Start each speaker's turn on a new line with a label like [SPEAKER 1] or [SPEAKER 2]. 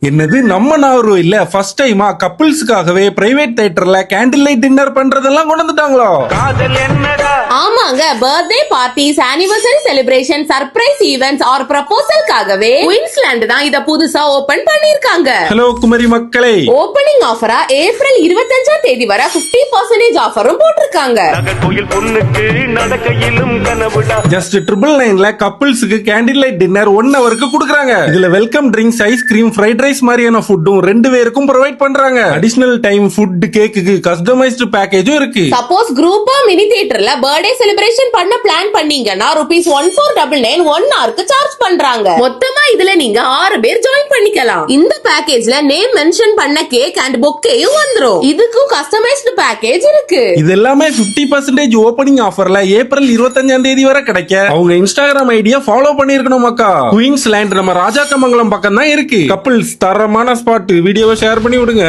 [SPEAKER 1] என்னது நம்ம நாவரு இல்ல ஃபர்ஸ்ட் டைமா கப்பிள்ஸ்க்காகவே பிரைவேட் தியேட்டர்ல கேண்டில் லைட் டின்னர் பண்றதெல்லாம் கொண்டு வந்துட்டாங்களோ.
[SPEAKER 2] ஆமாங்க, birthday parties, anniversary celebration, surprise events or ப்ரொபோசல்காகவே குயின்ஸ்லாண்ட் தான் இத புதுசா ஓபன் பண்ணிருக்காங்க.
[SPEAKER 1] ஹலோ குமரி மக்களே,
[SPEAKER 2] ஓபனிங் ஆஃபரா ஏப்ரல் 25ஆம் தேதி வரை 50% ஆஃபரும் போட்டிருக்காங்க.
[SPEAKER 1] ஜஸ்ட் 999ல கப்பிள்ஸ்க்கு கேண்டில் லைட் டின்னர் 1 ஹவருக்கு கொடுக்கறாங்க. இதுல welcome drinks, ice cream, fried rice மாதிரியான ஃபுட்டும் 2 பேருக்கும் ப்ரொவைட் பண்றாங்க. அடிஷனல் டைம் ஃபுட், கேக்குக்கு கஸ்டமைஸ்டு பேக்கேஜும் இருக்கு.
[SPEAKER 2] சப்போஸ் குரூப்பா மினி தியேட்டர்ல பர்த்டே செலிப்ரேஷன் பண்ண பிளான் பண்ணீங்கன்னா ₹1499 1 ஹவருக்கு சார்ஜ் பண்றாங்க. மொத்தமா இதுல நீங்க 6 பேர் ஜாயின் பண்ணிக்கலாம். இந்த பேக்கேஜ்ல நேம் மென்ஷன் பண்ண கேக் அண்ட் பொக்கேயும் வந்துரும். இதுக்கும் கஸ்டமைஸ்டு பேக்கேஜ் இருக்கு.
[SPEAKER 1] இது எல்லாமே 50% ஓபனிங் ஆஃபர்ல ஏப்ரல் 25ஆம் தேதி வரை கிடைக்க அவங்க இன்ஸ்டாகிராம் ஐடியா ஃபாலோ பண்ணிருக்கணும் மக்கா. குயின்ஸ்லாண்ட் நம்ம ராஜாக்கமங்கலம் பக்கம் தான் இருக்கு. கப்பிள்ஸ் தரமான ஸ்பாட். வீடியோவை ஷேர் பண்ணி விடுங்க.